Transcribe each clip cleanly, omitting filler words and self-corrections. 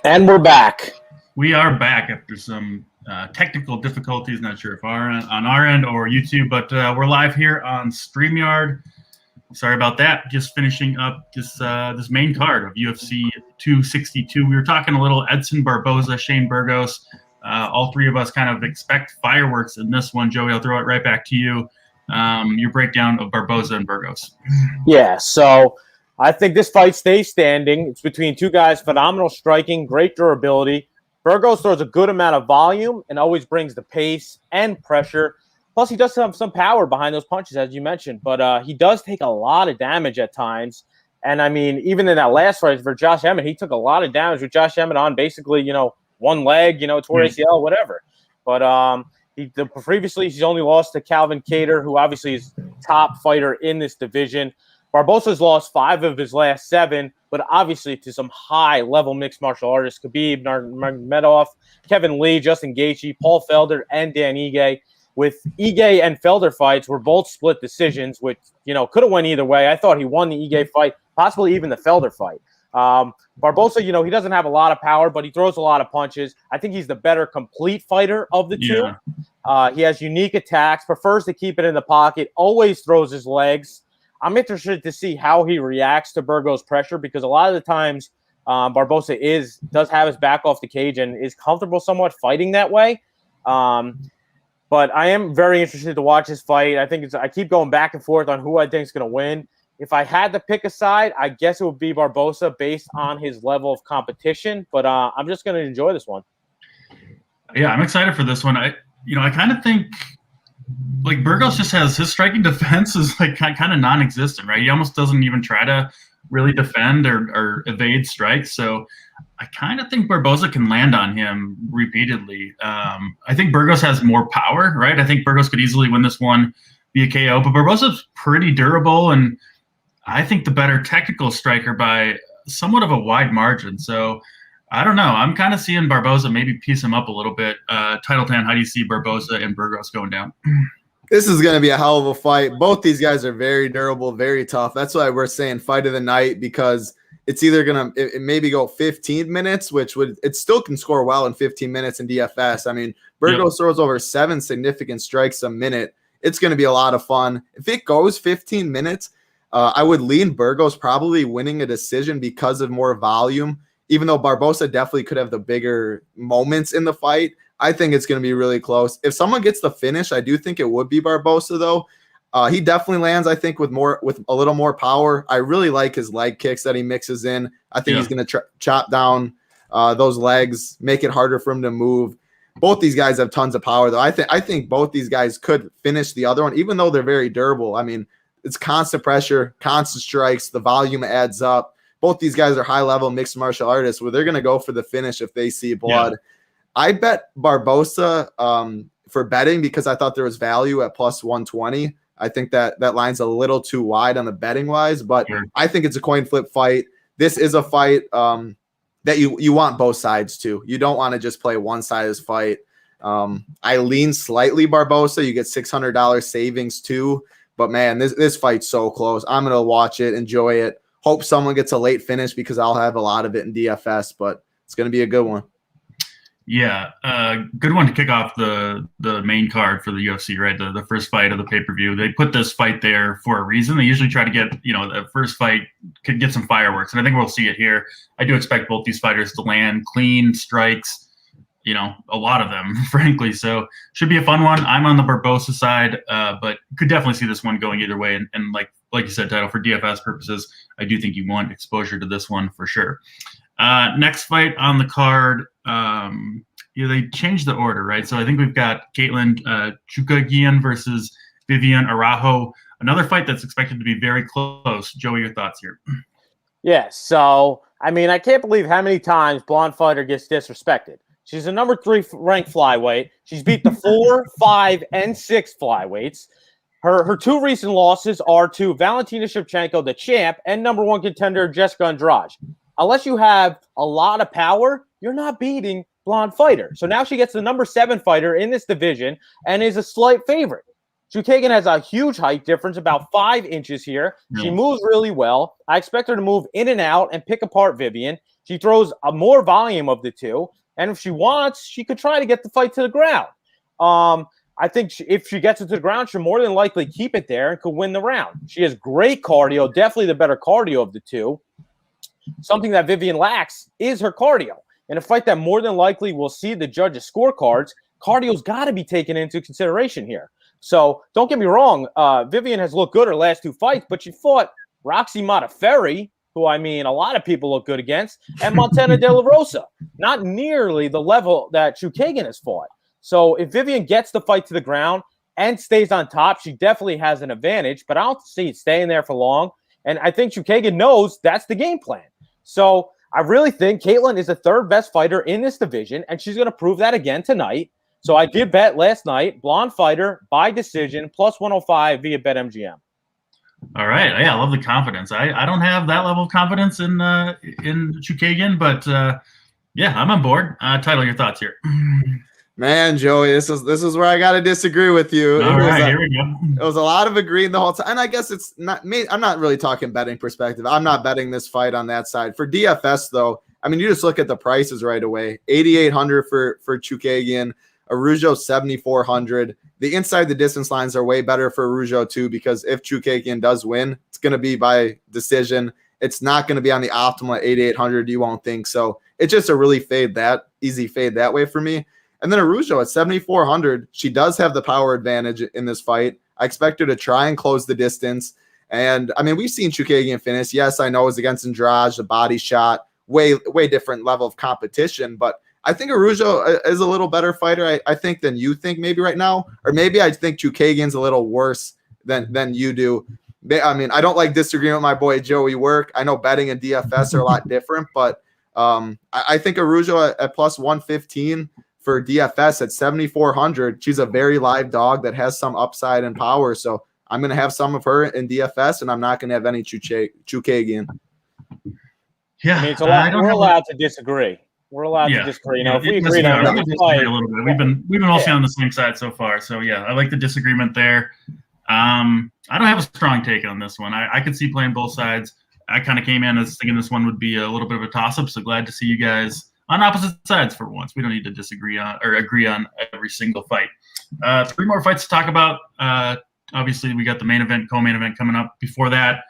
And we're back. We are back after some technical difficulties. Not sure if on our end or YouTube, but we're live here on StreamYard. Sorry about that. Just finishing up this main card of UFC 262. We were talking a little Edson Barboza, Shane Burgos. All three of us kind of expect fireworks in this one. Joey, I'll throw it right back to you. Your breakdown of Barboza and Burgos. Yeah, so I think this fight stays standing. It's between two guys, phenomenal striking, great durability. Burgos throws a good amount of volume and always brings the pace and pressure. Plus, he does have some power behind those punches, as you mentioned. But he does take a lot of damage at times. And, I mean, even in that last fight for Josh Emmett, he took a lot of damage with Josh Emmett on basically, one leg, tore ACL, whatever. But previously, he's only lost to Calvin Kattar, who obviously is top fighter in this division. Barboza's lost 5 of his last 7, but obviously to some high-level mixed martial artists, Khabib Nurmagomedov, Kevin Lee, Justin Gaethje, Paul Felder, and Dan Ige. With Ige and Felder fights were both split decisions, which, could have went either way. I thought he won the Ige fight, possibly even the Felder fight. Barboza, he doesn't have a lot of power, but he throws a lot of punches. I think he's the better complete fighter of the two. He has unique attacks, prefers to keep it in the pocket, always throws his legs. I'm interested to see how he reacts to Burgos' pressure because a lot of the times Barboza does have his back off the cage and is comfortable somewhat fighting that way. But I am very interested to watch this fight. I keep going back and forth on who I think is going to win. If I had to pick a side, I guess it would be Barboza based on his level of competition. But I'm just going to enjoy this one. Yeah, I'm excited for this one. I kind of think like Burgos just has his striking defense is like kind of non-existent, right? He almost doesn't even try to really defend or evade strikes. So I kind of think Barboza can land on him repeatedly. I think Burgos has more power, right? I think Burgos could easily win this one via KO, but Barboza's pretty durable and I think the better technical striker by somewhat of a wide margin. So I don't know. I'm kind of seeing Barboza maybe piece him up a little bit. Titletown, how do you see Barboza and Burgos going down? This is going to be a hell of a fight. Both these guys are very durable, very tough. That's why we're saying fight of the night because it's either going to maybe go 15 minutes, it still can score well in 15 minutes in DFS. I mean, Burgos throws over 7 significant strikes a minute. It's going to be a lot of fun. If it goes 15 minutes, I would lean Burgos probably winning a decision because of more volume. Even though Barboza definitely could have the bigger moments in the fight, I think it's going to be really close. If someone gets the finish, I do think it would be Barboza, though. He definitely lands, I think, with a little more power. I really like his leg kicks that he mixes in. I think he's going to chop down those legs, make it harder for him to move. Both these guys have tons of power, though. I think both these guys could finish the other one, even though they're very durable. I mean, it's constant pressure, constant strikes. The volume adds up. Both these guys are high-level mixed martial artists where they're going to go for the finish if they see blood. I bet Barboza for betting because I thought there was value at plus 120. I think that line's a little too wide on the betting-wise, but I think it's a coin flip fight. This is a fight that you want both sides to. You don't want to just play one side of this fight. I lean slightly Barboza. You get $600 savings too. But, man, this fight's so close. I'm going to watch it, enjoy it. Hope someone gets a late finish because I'll have a lot of it in DFS, but it's going to be a good one. Yeah, good one to kick off the main card for the UFC, right? The first fight of the pay-per-view. They put this fight there for a reason. They usually try to get, the first fight could get some fireworks, and I think we'll see it here. I do expect both these fighters to land clean strikes, a lot of them, frankly. So should be a fun one. I'm on the Barboza side, but could definitely see this one going either way. And like you said, Title, for DFS purposes, I do think you want exposure to this one for sure. Next fight on the card, they changed the order, right? So I think we've got Caitlin Chukagian versus Vivian Araujo. Another fight that's expected to be very close. Joey, your thoughts here? Yeah, so, I mean, I can't believe how many times blonde fighter gets disrespected. She's a number 3 ranked flyweight. She's beat the 4, 5, and 6 flyweights. Her 2 recent losses are to Valentina Shevchenko, the champ, and number 1 contender Jessica Andrade. Unless you have a lot of power, you're not beating blonde fighter. So now she gets the number 7 fighter in this division and is a slight favorite. Chukagian has a huge height difference, about 5 inches here. She moves really well. I expect her to move in and out and pick apart Vivian. She throws a more volume of the two, and if she wants, she could try to get the fight to the ground. I think if she gets it to the ground, she'll more than likely keep it there and could win the round. She has great cardio, definitely the better cardio of the two. Something that Vivian lacks is her cardio. In a fight that more than likely will see the judges' scorecards, cardio's got to be taken into consideration here. So don't get me wrong, Vivian has looked good her last two fights, but she fought Roxy Modafferi, who, I mean, a lot of people look good against, and Montana De La Rosa. Not nearly the level that Chookagian has fought. So if Vivian gets the fight to the ground and stays on top, she definitely has an advantage, but I don't see it staying there for long. And I think Chookagian knows that's the game plan. So I really think Caitlin is the third best fighter in this division, and she's going to prove that again tonight. So I did bet last night, blonde fighter by decision, plus 105 via BetMGM. All right. Yeah, I love the confidence. I don't have that level of confidence in Chookagian, but yeah, I'm on board. Title, your thoughts here. Man, Joey, this is where I got to disagree with you. All right, here we go. It was a lot of agreeing the whole time. And I guess it's not me. I'm not really talking betting perspective. I'm not betting this fight on that side. For DFS, though, I mean, you just look at the prices right away. 8,800 for Chookagian, Araujo 7,400. The inside the distance lines are way better for Araujo, too, because if Chookagian does win, it's going to be by decision. It's not going to be on the optimal at 8,800. You won't think so. It's just a really easy fade that way for me. And then Araujo at 7,400, she does have the power advantage in this fight. I expect her to try and close the distance. And, I mean, we've seen Chookagian finish. Yes, I know it was against Andrade, the body shot, way different level of competition. But I think Araujo is a little better fighter, I think, than you think maybe right now. Or maybe I think Chookagian's a little worse than you do. I mean, I don't like disagreeing with my boy Joey Werk. I know betting and DFS are a lot different. But I think Araujo at plus 115 for DFS at 7,400. She's a very live dog that has some upside and power. So I'm going to have some of her in DFS, and I'm not going to have any Chookagian. Yeah, I mean, it's we're allowed to disagree. We're allowed to disagree. You know, if we agree on a little bit, we've been mostly on the same side so far. So yeah, I like the disagreement there. I don't have a strong take on this one. I could see playing both sides. I kind of came in as thinking this one would be a little bit of a toss-up. So glad to see you guys on opposite sides for once. We don't need to disagree on or agree on every single fight. 3 more fights to talk about. Obviously, we got the main event, co-main event coming up. Before that,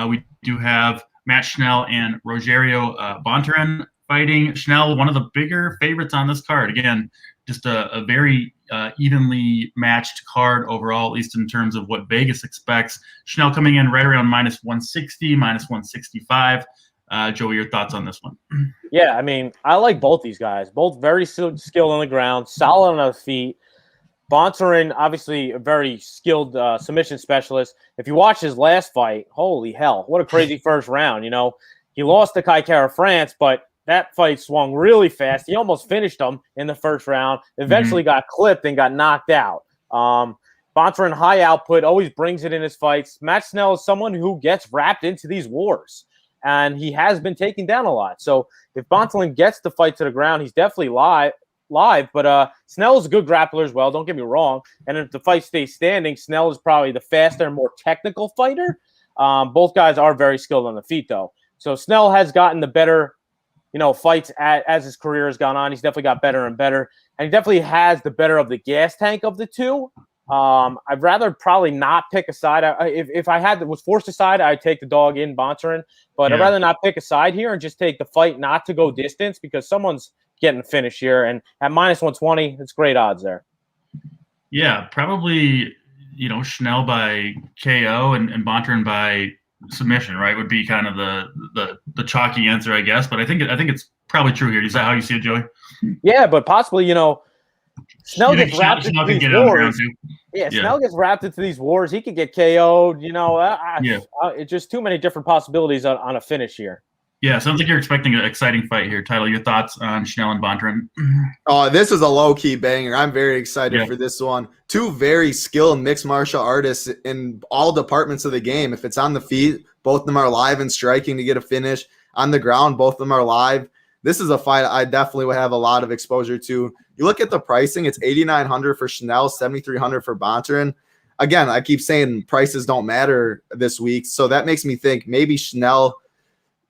we do have Matt Snell and Rogerio Bontorin fighting. Snell, one of the bigger favorites on this card. Again, just a very evenly matched card overall, at least in terms of what Vegas expects. Snell coming in right around minus 160, minus 165. Joey, your thoughts on this one? Yeah, I mean, I like both these guys. Both very skilled on the ground, solid on the feet. Bontorin, obviously a very skilled submission specialist. If you watch his last fight, holy hell, what a crazy first round. You know, he lost to Kai Kara France, but that fight swung really fast. He almost finished him in the first round, eventually got clipped and got knocked out. Bontorin, high output, always brings it in his fights. Matt Snell is someone who gets wrapped into these wars, and he has been taken down a lot. So if Bontorin gets the fight to the ground, he's definitely live. But Snell's a good grappler as well, don't get me wrong. And if the fight stays standing, Snell is probably the faster and more technical fighter. Both guys are very skilled on the feet, though. So Snell has gotten the better, fights as his career has gone on. He's definitely got better and better. And he definitely has the better of the gas tank of the two. I'd rather probably not pick a side. If I was forced a side, I'd take the dog in Bontorin. But I'd rather not pick a side here and just take the fight not to go distance because someone's getting a finish here. And at minus 120, it's great odds there. Yeah, probably, Snell by KO and Bontorin by submission, right, would be kind of the chalky answer, I guess. But I think it's probably true here. Is that how you see it, Joey? Yeah, but possibly, Snell gets wrapped into these wars. Snell gets wrapped into these wars. He could get KO'd. It's just too many different possibilities on a finish here. Yeah, sounds like you're expecting an exciting fight here. Tyler, your thoughts on Snell and Bontorin? Oh, this is a low-key banger. I'm very excited for this one. Two very skilled mixed martial artists in all departments of the game. If it's on the feet, both of them are live and striking to get a finish. On the ground, both of them are live. This is a fight I definitely would have a lot of exposure to. You look at the pricing, it's $8,900 for Snell, $7,300 for Bontorin. Again, I keep saying prices don't matter this week, so that makes me think maybe Snell –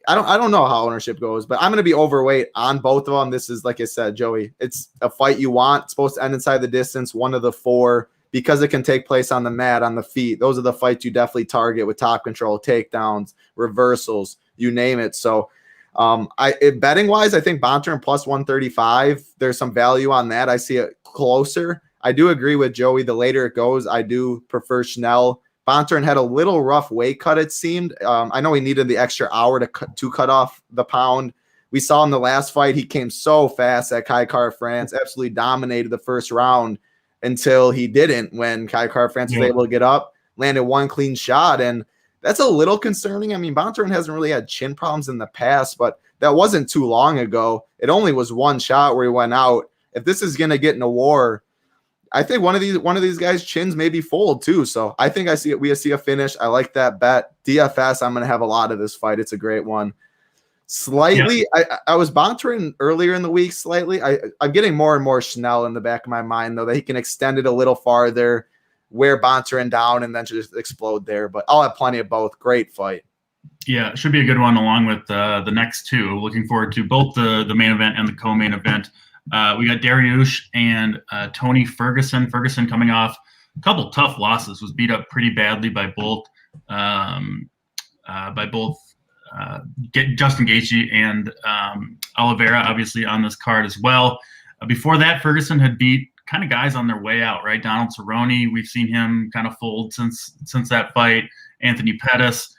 I don't know how ownership goes, but I'm going to be overweight on both of them. This is, like I said, Joey, it's a fight you want. It's supposed to end inside the distance, one of the 4, because it can take place on the mat, on the feet. Those are the fights you definitely target with top control, takedowns, reversals, you name it. So betting wise, I think Bontorin plus 135, there's some value on that. I see it closer. I do agree with Joey. The later it goes, I do prefer Snell. Bontorin had a little rough weight cut, it seemed. I know he needed the extra hour to cut off the pound. We saw in the last fight, he came so fast at Kai Kara-France, absolutely dominated the first round until he didn't, when Kai Kara-France was able to get up, landed one clean shot. And that's a little concerning. I mean, Bontorin hasn't really had chin problems in the past, but that wasn't too long ago. It only was one shot where he went out. If this is going to get in a war, I think one of these guys' chins maybe fold too. So I think we see a finish. I like that bet. DFS, I'm going to have a lot of this fight. It's a great one. Slightly, I was Bontorin earlier in the week. Slightly, I'm getting more and more Snell in the back of my mind, though, that he can extend it a little farther, wear Bontorin down, and then just explode there. But I'll have plenty of both. Great fight. Yeah, it should be a good one along with the next two. Looking forward to both the main event and the co-main event. We got Dariush and Tony Ferguson. Ferguson coming off a couple tough losses, was beat up pretty badly by both Justin Gaethje and Oliveira, obviously on this card as well. Before that, Ferguson had beat kind of guys on their way out, right? Donald Cerrone, we've seen him kind of fold since that fight. Anthony Pettis.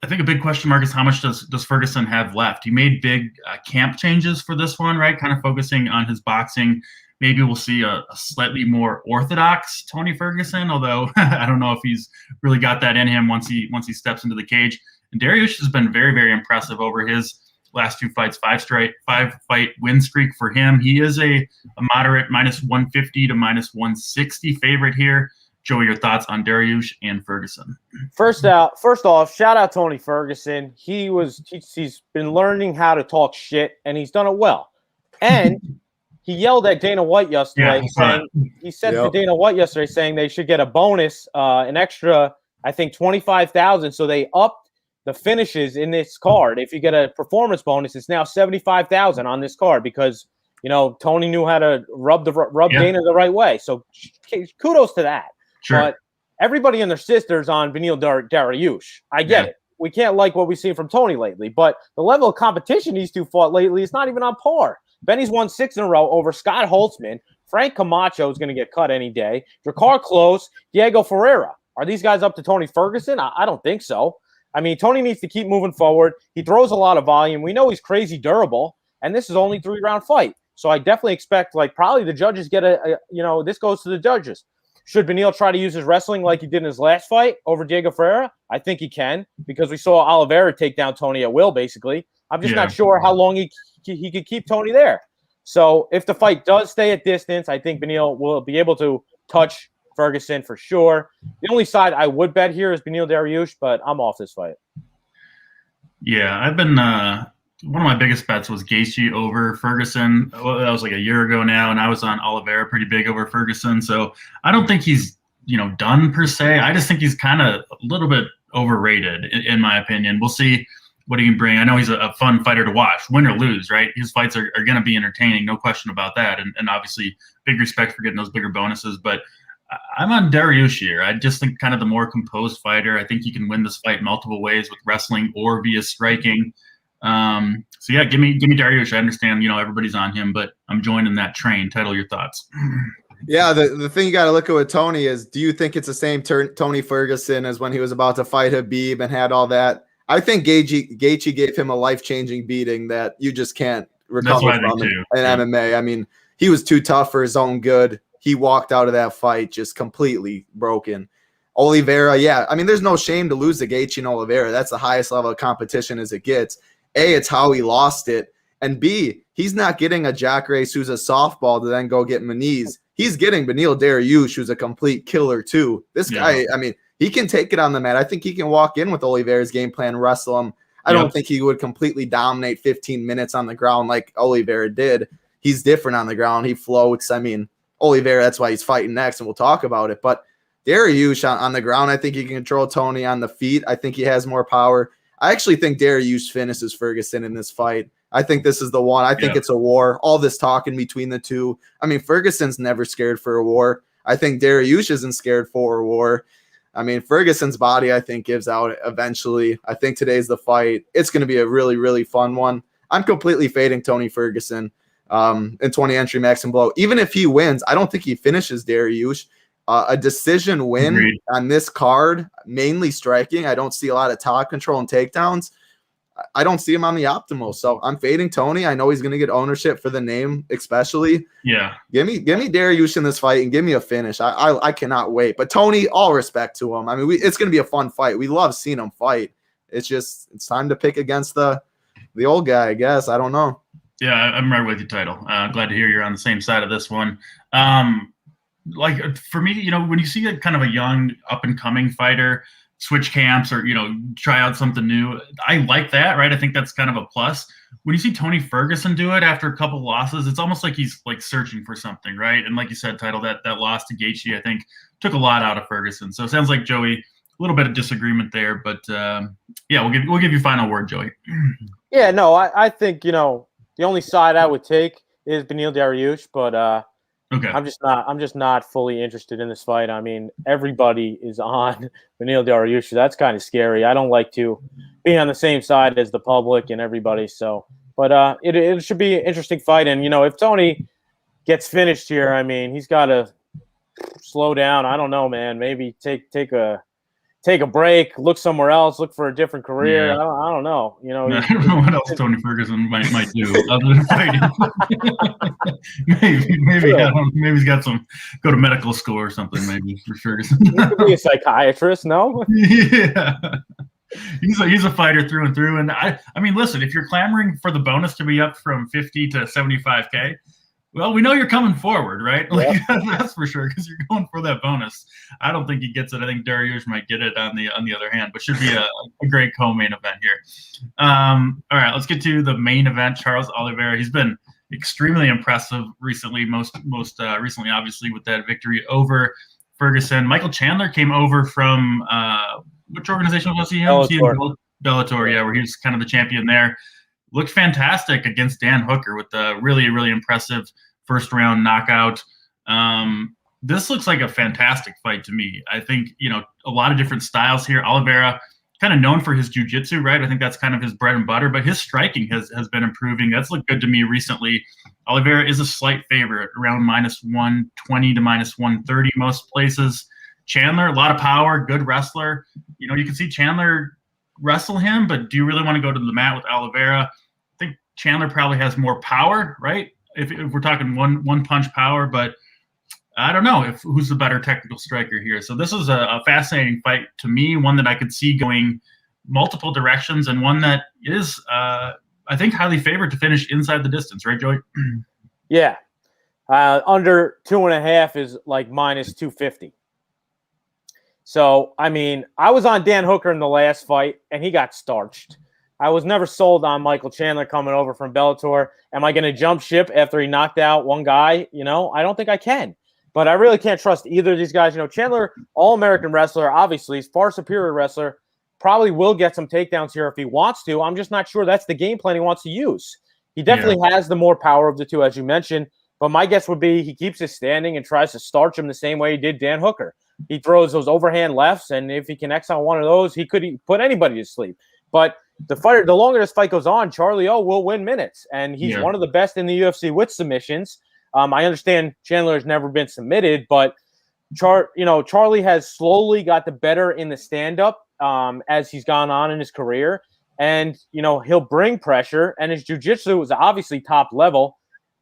I think a big question mark is how much does Ferguson have left? He made big camp changes for this one, right? Kind of focusing on his boxing. Maybe we'll see a slightly more orthodox Tony Ferguson, although I don't know if he's really got that in him once he steps into the cage. And Dariush has been very, very impressive over his last 2 fights, 5-fight win streak for him. He is a moderate -150 to -160 favorite here. Joey, your thoughts on Dariush and Ferguson? First off, shout out Tony Ferguson. He's been learning how to talk shit, and he's done it well. And he yelled at Dana White yesterday. He said to Dana White yesterday saying they should get a bonus, an extra, I think, 25,000. So they upped the finishes in this card. If you get a performance bonus, it's now 75,000 on this card because Tony knew how to rub Dana the right way. So kudos to that. Sure. But everybody and their sisters on Beneil Dariush. I get it. We can't like what we've seen from Tony lately, but the level of competition these two fought lately is not even on par. Benny's won 6 in a row over Scott Holtzman. Frank Camacho is going to get cut any day. Drakkar Klose, Diego Ferreira. Are these guys up to Tony Ferguson? I don't think so. I mean, Tony needs to keep moving forward. He throws a lot of volume. We know he's crazy durable, and this is only a 3-round fight. So I definitely expect, probably the judges get this goes to the judges. Should Beneil try to use his wrestling like he did in his last fight over Diego Ferreira? I think he can, because we saw Oliveira take down Tony at will, basically. I'm just not sure how long he could keep Tony there. So if the fight does stay at distance, I think Beneil will be able to touch Ferguson for sure. The only side I would bet here is Beneil Dariush, but I'm off this fight. Yeah, I've been one of my biggest bets was Gaethje over Ferguson. Well, that was like a year ago now, and I was on Oliveira pretty big over Ferguson. So I don't think he's done per se. I just think he's kind of a little bit overrated in my opinion. We'll see what he can bring. I know he's a fun fighter to watch, win or lose, right? His fights are going to be entertaining, no question about that. And obviously big respect for getting those bigger bonuses. But I'm on Dariush here. I just think kind of the more composed fighter. I think he can win this fight multiple ways with wrestling or via striking. So yeah, give me Dariush. I understand, everybody's on him, but I'm joining that train. Title, your thoughts? Yeah, the thing you got to look at with Tony is, do you think it's the same Tony Ferguson as when he was about to fight Habib and had all that? I think Gaethje gave him a life-changing beating that you just can't recover from in MMA. I mean, he was too tough for his own good. He walked out of that fight just completely broken. Oliveira, I mean, there's no shame to lose to Gaethje and Oliveira. That's the highest level of competition as it gets. A, it's how he lost it. And B, he's not getting a Jacare Souza softball to then go get Muniz. He's getting Beneil Dariush, who's a complete killer too. This guy, I mean, he can take it on the mat. I think he can walk in with Oliveira's game plan, wrestle him. I don't think he would completely dominate 15 minutes on the ground like Oliveira did. He's different on the ground. He floats. I mean, Oliveira, that's why he's fighting next, and we'll talk about it. But Dariush on the ground, I think he can control Tony. On the feet, I think he has more power. I actually think Dariush finishes Ferguson in this fight. I think this is the one. I think it's a war. All this talking between the two. I mean, Ferguson's never scared for a war. I think Dariush isn't scared for a war. I mean, Ferguson's body, I think, gives out eventually. I think today's the fight. It's going to be a really, really fun one. I'm completely fading Tony Ferguson in 20 entry max and below. Even if he wins, I don't think he finishes Dariush. A decision win on this card, mainly striking. I don't see a lot of top control and takedowns. I don't see him on the optimal. So I'm fading Tony. I know he's going to get ownership for the name, especially. Yeah. Give me Dariush in this fight and give me a finish. I cannot wait. But Tony, all respect to him. I mean, it's going to be a fun fight. We love seeing him fight. It's time to pick against the old guy, I guess. I don't know. Yeah, I'm right with you, Title. Glad to hear you're on the same side of this one. Like for me, you know, when you see a kind of a young up and coming fighter switch camps or, you know, try out something new, I like that, right? I think that's kind of a plus. When you see Tony Ferguson do it after a couple losses, it's almost like he's like searching for something, right? And like you said, Title, that loss to Gaethje, I think, took a lot out of Ferguson. So it sounds like, Joey, a little bit of disagreement there, but yeah, we'll give you final word, Joey. Yeah, no, I think, you know, the only side I would take is Beneil Dariush, but okay. I'm just not fully interested in this fight. I mean, everybody is on Beneil Dariush. That's kind of scary. I don't like to be on the same side as the public and everybody. So, but it should be an interesting fight. And you know, if Tony gets finished here, I mean, he's got to slow down. I don't know, man. Maybe take a break, look somewhere else, look for a different career. Yeah. I don't know. You know, I don't know what else Tony Ferguson might do other than fighting. maybe he's got some go to medical school or something. Maybe for Ferguson. He could be a psychiatrist. No. Yeah. He's a fighter through and through. And I mean, listen, if you're clamoring for the bonus to be up from 50 to 75K. Well, we know you're coming forward, right? Like, that's for sure, because you're going for that bonus. I don't think he gets it. I think Dariush might get it on the other hand, but should be a great co-main event here. All right, let's get to the main event. Charles Oliveira. He's been extremely impressive recently. Most recently, obviously, with that victory over Ferguson. Michael Chandler came over from which organization was he in? Bellator, yeah, where he was kind of the champion there. Looked fantastic against Dan Hooker with a really, really impressive first-round knockout. This looks like a fantastic fight to me. I think, you know, a lot of different styles here. Oliveira, kind of known for his jiu-jitsu, right? I think that's kind of his bread and butter, but his striking has been improving. That's looked good to me recently. Oliveira is a slight favorite, around -120 to -130 most places. Chandler, a lot of power, good wrestler. You know, you can see Chandler wrestle him, but do you really want to go to the mat with Oliveira? I think Chandler probably has more power, right? If we're talking one punch power, but I don't know who's the better technical striker here. So this is a fascinating fight to me, one that I could see going multiple directions, and one that is, I think, highly favored to finish inside the distance, right, Joey? Yeah. Under 2.5 is like -250. So, I mean, I was on Dan Hooker in the last fight, and he got starched. I was never sold on Michael Chandler coming over from Bellator. Am I going to jump ship after he knocked out one guy? You know, I don't think I can. But I really can't trust either of these guys. You know, Chandler, all-American wrestler, obviously, he's far superior wrestler, probably will get some takedowns here if he wants to. I'm just not sure that's the game plan he wants to use. He definitely has the more power of the two, as you mentioned. But my guess would be he keeps his standing and tries to starch him the same way he did Dan Hooker. He throws those overhand lefts, and if he connects on one of those, he could put anybody to sleep. But the longer this fight goes on, Charlie O will win minutes, and he's one of the best in the UFC with submissions. I understand Chandler has never been submitted, but Charlie has slowly got the better in the stand-up as he's gone on in his career, and he'll bring pressure, and his jiu-jitsu is obviously top level.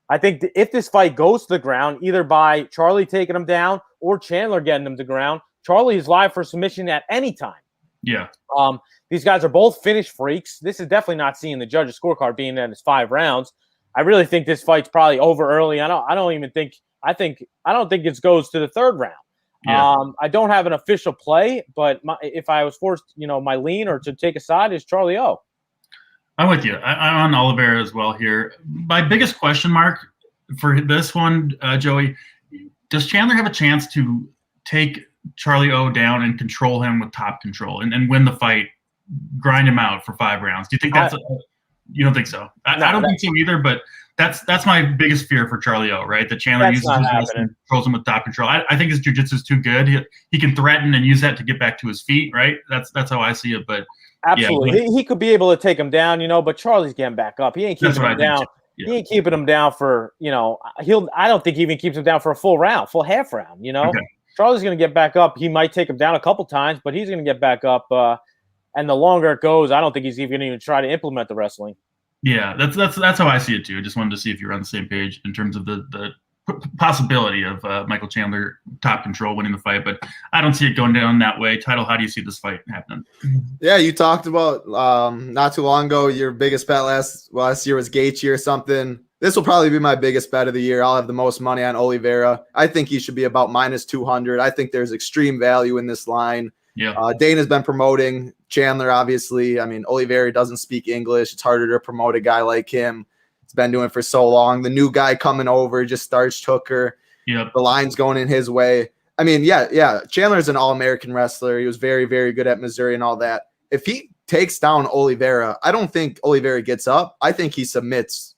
I think if this fight goes to the ground, either by Charlie taking him down or Chandler getting him to the ground, Charlie is live for submission at any time. Yeah. These guys are both finish freaks. This is definitely not seeing the judge's scorecard being that it's 5 rounds. I really think this fight's probably over early. I don't think it goes to the 3rd round. Yeah. I don't have an official play, but if I was forced, my lean or to take a side is Charlie O. I'm with you. I'm on Oliveira as well here. My biggest question mark for this one, Joey, does Chandler have a chance to take Charlie O down and control him with top control and win the fight grind him out for 5 rounds. Do you think that's you don't think so? I don't think so either, but that's my biggest fear for Charlie O, right? That Chandler uses his wrestling, controls him with top control. I think his jiu-jitsu is too good. He can threaten and use that to get back to his feet, right? That's how I see it. But absolutely, he could be able to take him down, but Charlie's getting back up. He ain't keeping him down. Yeah. He ain't keeping him down for, I don't think he even keeps him down for a full half round, Okay. Charlie's going to get back up. He might take him down a couple times, but he's going to get back up. And the longer it goes, I don't think he's even going to even try to implement the wrestling. Yeah, that's how I see it too. I just wanted to see if you were on the same page in terms of the possibility of Michael Chandler top control winning the fight, but I don't see it going down that way. Title, how do you see this fight happening? Yeah, you talked about not too long ago your biggest bet last year was Gaethje or something. This will probably be my biggest bet of the year. I'll have the most money on Oliveira. I think he should be about -200. I think there's extreme value in this line. Yeah. Dana's been promoting Chandler, obviously. I mean, Oliveira doesn't speak English. It's harder to promote a guy like him. It's been doing it for so long. The new guy coming over just starched Hooker. Yep. The line's going in his way. I mean, yeah. Chandler's an All-American wrestler. He was very, very good at Missouri and all that. If he takes down Oliveira, I don't think Oliveira gets up. I think he submits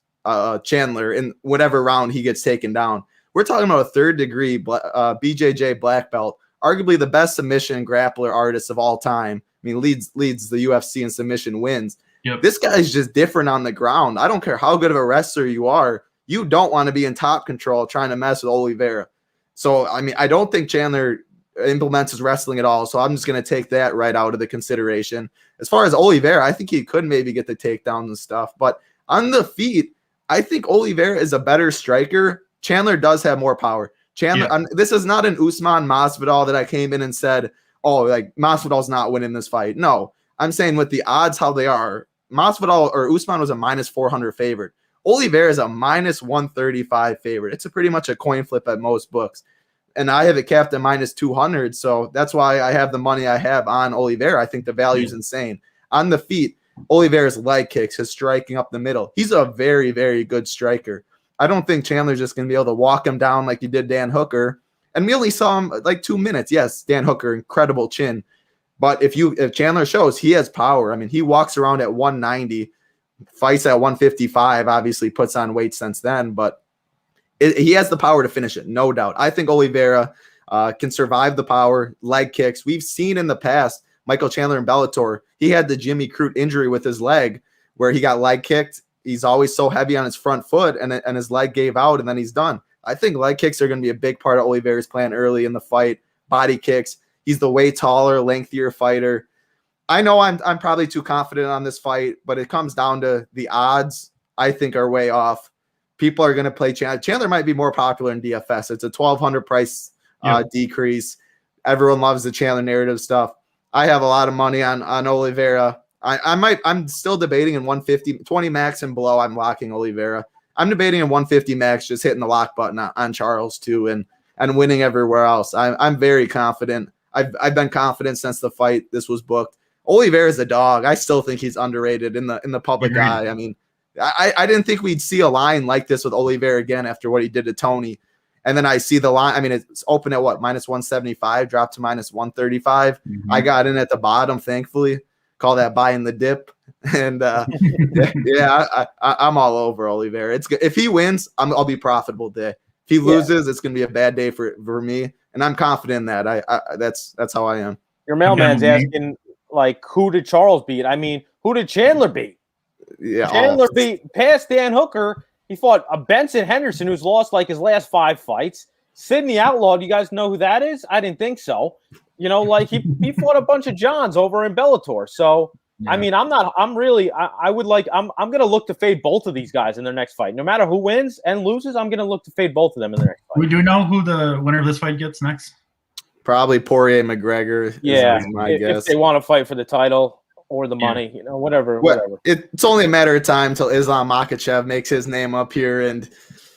Chandler in whatever round he gets taken down. We're talking about a third-degree BJJ black belt, arguably the best submission grappler artist of all time. I mean, leads the UFC in submission wins. Yep. This guy's just different on the ground. I don't care how good of a wrestler you are. You don't want to be in top control trying to mess with Oliveira. So, I mean, I don't think Chandler implements his wrestling at all. So I'm just going to take that right out of the consideration. As far as Oliveira, I think he could maybe get the takedowns and stuff. But on the feet, I think Oliveira is a better striker. Chandler does have more power. Chandler, this is not an Usman Masvidal that I came in and said, oh, like Masvidal's not winning this fight. No, I'm saying with the odds how they are, Masvidal or Usman was a -400 favorite. Oliveira is a -135 favorite. It's pretty much a coin flip at most books. And I have it capped at -200. So that's why I have the money I have on Oliveira. I think the value is insane. On the feet, Oliveira's leg kicks, his striking up the middle. He's a very, very good striker. I don't think Chandler's just going to be able to walk him down like you did Dan Hooker. And we only saw him like 2 minutes. Yes, Dan Hooker, incredible chin. But if Chandler shows he has power, I mean, he walks around at 190, fights at 155, obviously puts on weight since then, but he has the power to finish it, no doubt. I think Oliveira can survive the power, leg kicks. We've seen in the past, Michael Chandler in Bellator, he had the Jimmy Crute injury with his leg where he got leg kicked. He's always so heavy on his front foot, and his leg gave out, and then he's done. I think leg kicks are going to be a big part of Oliveira's plan early in the fight. Body kicks. He's the way taller, lengthier fighter. I know I'm probably too confident on this fight, but it comes down to the odds, I think, are way off. People are going to play Chandler. Chandler might be more popular in DFS. It's a $1,200 price decrease. Everyone loves the Chandler narrative stuff. I have a lot of money on Oliveira. I'm still debating in 150, 20 max and below. I'm locking Oliveira. I'm debating in 150 max, just hitting the lock button on Charles too, and winning everywhere else. I'm very confident. I've been confident since the fight this was booked. Oliveira is a dog. I still think he's underrated in the public eye. I mean, I didn't think we'd see a line like this with Oliveira again after what he did to Tony. And then I see the line. I mean, it's open at what, -175, dropped to -135. Mm-hmm. I got in at the bottom, thankfully. Call that buying the dip. And I'm all over Oliveira. It's good. If he wins, I'll be profitable day. If he loses, it's going to be a bad day for me. And I'm confident in that. That's how I am. Your mailman's asking, like, who did Charles beat? I mean, who did Chandler beat? Yeah, Chandler beat past Dan Hooker. He fought a Benson Henderson, who's lost like his last 5 fights. Sidney Outlaw, do you guys know who that is? I didn't think so. Like he fought a bunch of Johns over in Bellator. So I mean, I'm going to look to fade both of these guys in their next fight. No matter who wins and loses, I'm going to look to fade both of them in their next fight. We do know who the winner of this fight gets next? Probably Poirier McGregor. Yeah, if they want to fight for the title or the money, whatever. It's only a matter of time until Islam Makhachev makes his name up here, and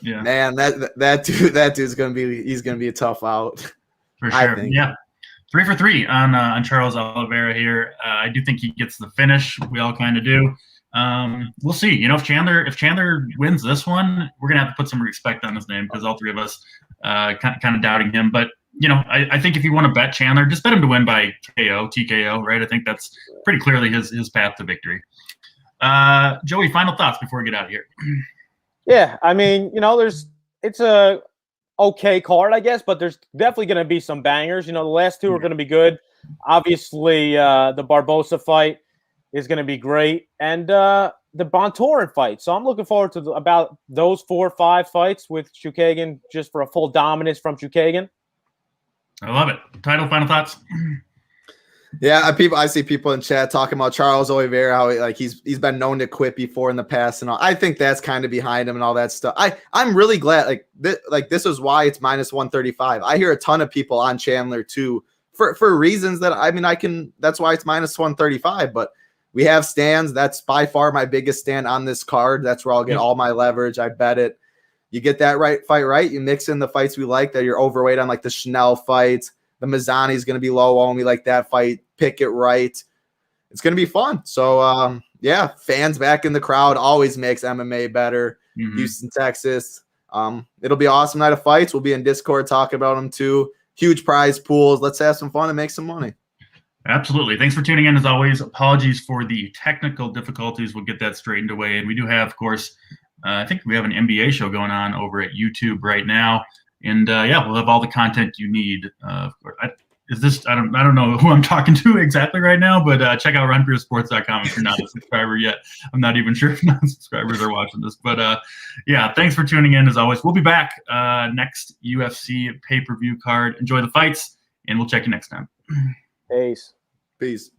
man, that dude's gonna be a tough out. For sure. I think. Yeah. 3 for 3 on Charles Oliveira here. I do think he gets the finish. We all kind of do. We'll see. If Chandler wins this one, we're gonna have to put some respect on his name because all three of us kind of doubting him. But I think if you want to bet Chandler, just bet him to win by TKO, right? I think that's pretty clearly his path to victory. Joey, final thoughts before we get out of here. Yeah, I mean, it's a okay card, I guess, but there's definitely going to be some bangers. The last two are going to be good. Obviously, the Barboza fight is going to be great, and the Bontorin fight. So I'm looking forward to about those 4 or 5 fights with Chookagian, just for a full dominance from Chookagian. I love it. Title, final thoughts. Yeah, I see people in chat talking about Charles Oliveira, how he's been known to quit before in the past and all. I think that's kind of behind him and all that stuff. I'm really glad this is why it's -135. I hear a ton of people on Chandler too for reasons that that's why it's -135. But we have stands. That's by far my biggest stand on this card. That's where I'll get all my leverage. I bet it. You get that fight right. You mix in the fights we like that you're overweight on, like the Snell fight. The Mazzani is going to be low on. We like that fight. Pick it right. It's going to be fun. So, yeah, fans back in the crowd always makes MMA better. Houston, Texas. It'll be an awesome night of fights. We'll be in Discord talking about them too. Huge prize pools. Let's have some fun and make some money. Absolutely. Thanks for tuning in as always. Apologies for the technical difficulties. We'll get that straightened away. And we do have, of course, I think we have an NBA show going on over at YouTube right now. And yeah, we'll have all the content you need. I don't know who I'm talking to exactly right now, but check out runforyoursports.com if you're not a subscriber yet. I'm not even sure if non-subscribers are watching this, but yeah, thanks for tuning in as always. We'll be back next UFC pay-per-view card. Enjoy the fights, and we'll check you next time. Peace.